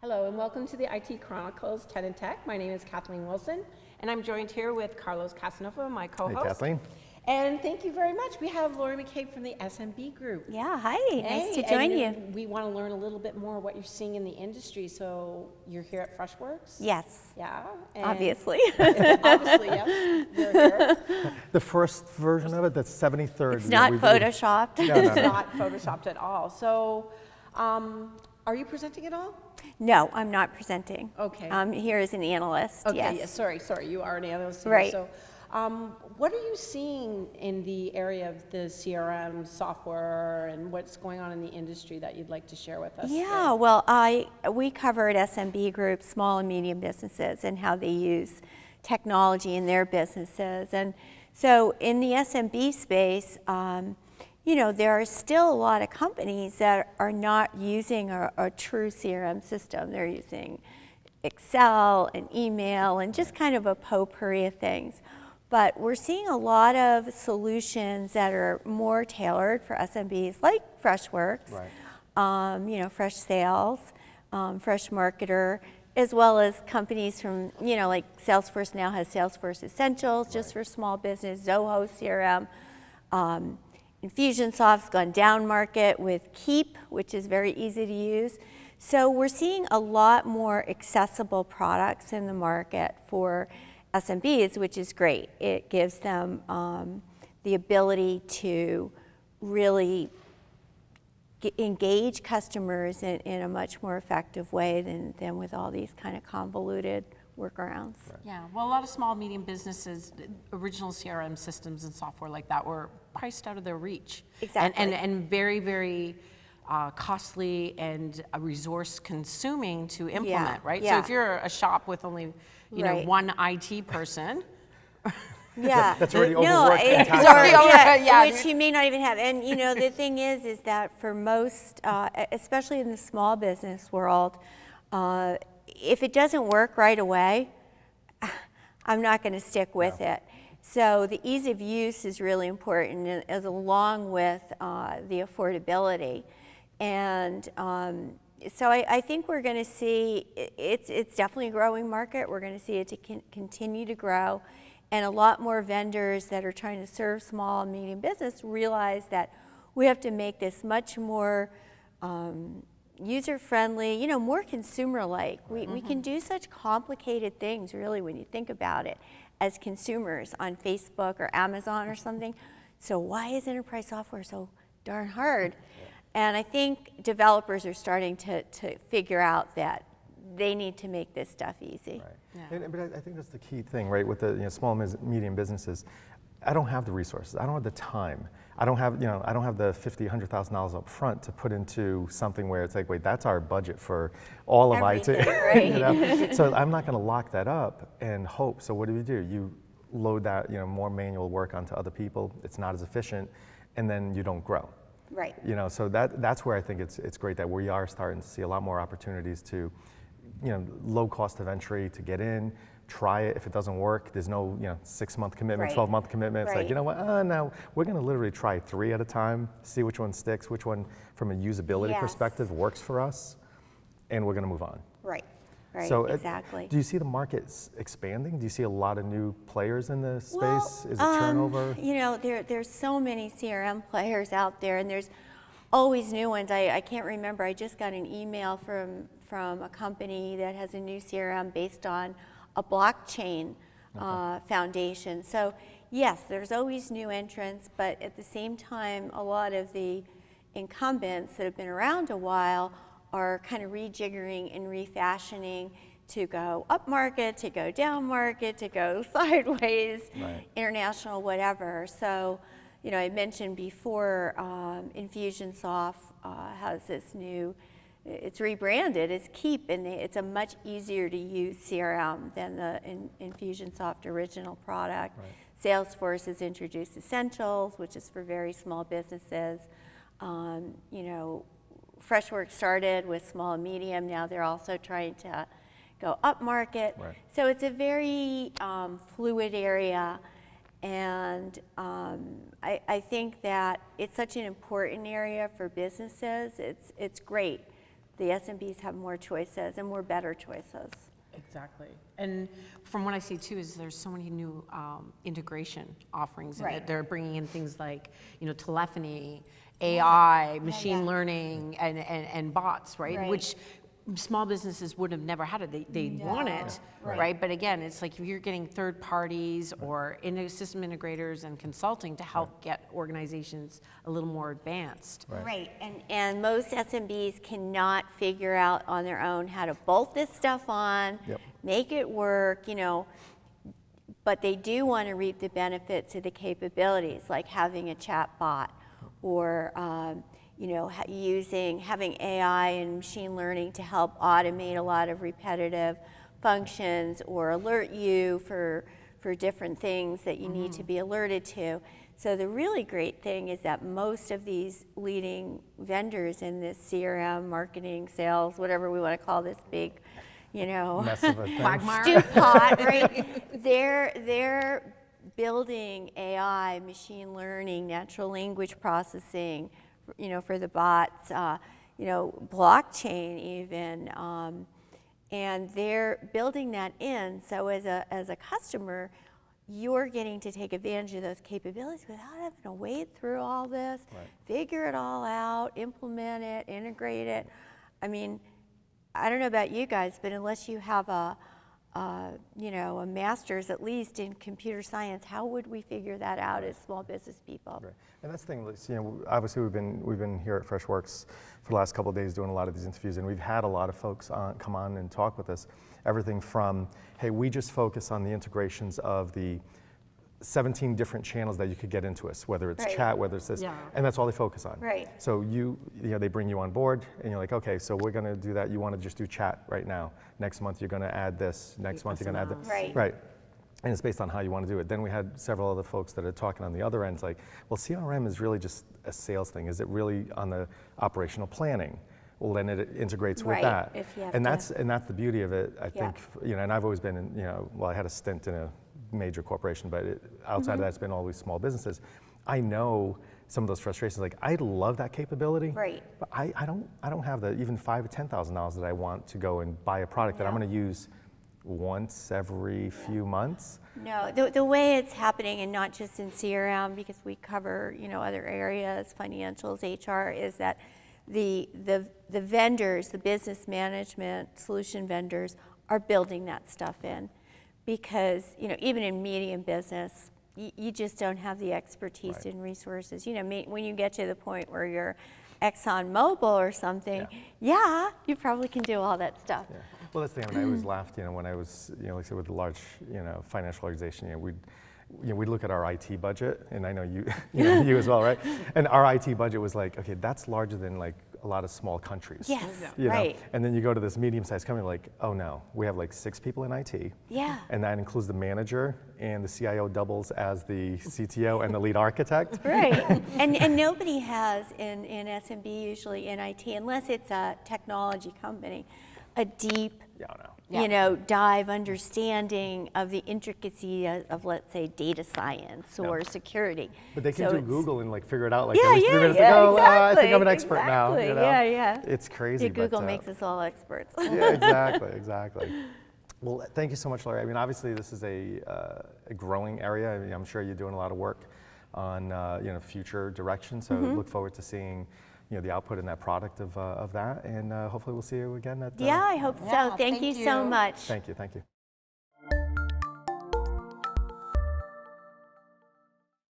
Hello and welcome to the IT Chronicles 10 and Tech. My name is Kathleen Wilson and I'm joined here with Carlos Casanova, my co-host. Hey, Kathleen. And thank you very much. We have Laurie McCabe from the SMB group. Yeah, hi, Hey, nice to join you. We want to learn a little bit more what you're seeing in the industry. So you're here at Freshworks? Yes. Yeah. Obviously. Obviously, yes. You're here. The first version of it, that's 73rd. It's not photoshopped. No. It's not photoshopped at all. So are you presenting at all? No, I'm not presenting. Okay. I'm here as an analyst, Okay, yes. yeah, sorry, you are an analyst here. Right. So what are you seeing in the area of the CRM software and what's going on in the industry that you'd like to share with us? Yeah, well, we covered SMB groups, small and medium businesses, and how they use technology in their businesses. And so in the SMB space, you know, there are still a lot of companies that are not using a true CRM system. They're using Excel and email and just kind of a potpourri of things. But we're seeing a lot of solutions that are more tailored for SMBs, like Freshworks, Right. you know, Fresh Sales, Fresh Marketer, as well as companies from, you know, like Salesforce now has Salesforce Essentials just for small business, Zoho CRM. Infusionsoft's gone down market with Keep, which is very easy to use. So we're seeing a lot more accessible products in the market for SMBs, which is great. It gives them the ability to really engage customers in a much more effective way than with all these kind of convoluted workarounds. Right. Yeah, well, a lot of small, medium businesses, original CRM systems and software like that were priced out of their reach. Exactly. And very, very costly and resource consuming to implement, right? Yeah. So if you're a shop with only, you know, Right. one IT person, Yeah, That's already no, overworked it's entirely. Sorry, yeah. which you may not even have. And you know, the thing is that for most, especially in the small business world, if it doesn't work right away, I'm not going to stick with it. So the ease of use is really important, as along with the affordability. And so I think we're going to see it's definitely a growing market. We're going to see it to continue to grow, and a lot more vendors that are trying to serve small and medium business realize that we have to make this much more user-friendly, you know, more consumer-like. We can do such complicated things, really, when you think about it, as consumers on Facebook or Amazon or something. So why is enterprise software so darn hard? And I think developers are starting to figure out that they need to make this stuff easy. Right. Yeah. But I think that's the key thing, right? With the small and medium businesses, I don't have the resources. I don't have the time. I don't have the $50,000, $100,000 up front to put into something where it's like, wait, that's our budget for all of Everything, IT. right. You know? So I'm not going to lock that up and hope. So what do? You load that, more manual work onto other people. It's not as efficient, and then you don't grow. Right. So that's where I think it's great that we are starting to see a lot more opportunities to, low cost of entry to get in, try it. If it doesn't work, there's no 6-month commitment, Right. 12-month commitment. It's Right. like, you know what, no, we're going to literally try 3 at a time, see which one sticks, which one from a usability Yes. perspective works for us, and we're going to move on. Right. Right. So exactly. do you see the market expanding? Do you see a lot of new players in the space? Well, Is it turnover? There's so many CRM players out there, and there's always new ones. I can't remember. I just got an email from a company that has a new CRM based on a blockchain foundation. So yes, there's always new entrants, but at the same time, a lot of the incumbents that have been around a while are kind of rejiggering and refashioning to go up market, to go down market, to go sideways, Right. international, whatever. So, I mentioned before, Infusionsoft has this new, it's rebranded as Keep, and it's a much easier to use CRM than the Infusionsoft original product. Right. Salesforce has introduced Essentials, which is for very small businesses. Freshworks started with small and medium. Now they're also trying to go up market. Right. So it's a very fluid area, and I think that it's such an important area for businesses. It's great the SMBs have more choices and more better choices. Exactly. And from what I see too is there's so many new integration offerings. Right. And they're bringing in things like, telephony, AI, machine yeah. learning, and bots, right? Right. Which small businesses would have never had it. They want it, Right. right? But again, it's like if you're getting third parties or system integrators and consulting to help get organizations a little more advanced. Right, and most SMBs cannot figure out on their own how to bolt this stuff on, make it work, but they do want to reap the benefits of the capabilities, like having a chat bot or having AI and machine learning to help automate a lot of repetitive functions or alert you for different things that you need to be alerted to. So the really great thing is that most of these leading vendors in this CRM, marketing, sales, whatever we want to call this big, Mess of a thing. Quagmire. stew pot, right? They're building AI, machine learning, natural language processing, for the bots, blockchain even, and they're building that in. So as a customer, you're getting to take advantage of those capabilities without having to wade through all this, figure it all out, implement it, integrate it. I mean, I don't know about you guys, but unless you have a master's at least in computer science, how would we figure that out as small business people? Right. And that's the thing, obviously we've been here at Freshworks for the last couple of days doing a lot of these interviews, and we've had a lot of folks come on and talk with us. Everything from, hey, we just focus on the integrations of the 17 different channels that you could get into us, whether it's chat, whether it's this, and that's all they focus on. Right. So they bring you on board, and you're like, okay, so we're going to do that. You want to just do chat right now. Next month you're going to add this. Next month you're going to add this. Right. Right. And it's based on how you want to do it. Then we had several other folks that are talking on the other end, like, well, CRM is really just a sales thing. Is it really on the operational planning? Well, then it integrates with that. If you have and to. that's the beauty of it, I think. And I've always been in, I had a stint in a major corporation, but outside of that, it's been always small businesses. I know some of those frustrations. Like, I love that capability, Right. but I don't have the even $5,000 to $10,000 that I want to go and buy a product that I'm going to use once every few months. No, the way it's happening, and not just in CRM, because we cover other areas, financials, HR, is that the vendors, the business management solution vendors, are building that stuff in, because even in medium business, you just don't have the expertise and resources. When you get to the point where you're ExxonMobil or something, you probably can do all that stuff. Yeah. Well, that's the thing. I always laughed, when I was, like I said, with a large, financial organization, we'd look at our IT budget, and I know you, you as well, right? And our IT budget was like, okay, that's larger than like a lot of small countries. Yes, you know? right. And then you go to this medium-sized company, like, oh no, we have like 6 people in IT. Yeah. And that includes the manager, and the CIO doubles as the CTO and the lead architect. Right. And nobody has in SMB, usually in IT, unless it's a technology company, a deep dive understanding of the intricacy of, let's say, data science or security. But they can So do it's- Google and like figure it out like Yeah, every 3 yeah, minutes. yeah, Like, oh, I exactly, think I'm an expert now. exactly. Yeah. It's crazy. Yeah, Google but, makes us all experts. Yeah, exactly. Well, thank you so much, Laurie. I mean, obviously this is a growing area. I mean, I'm sure you're doing a lot of work on future direction. So look forward to seeing the output in that product of that, and hopefully we'll see you again at. Yeah, I hope so. Yeah, Thank you so much. Thank you.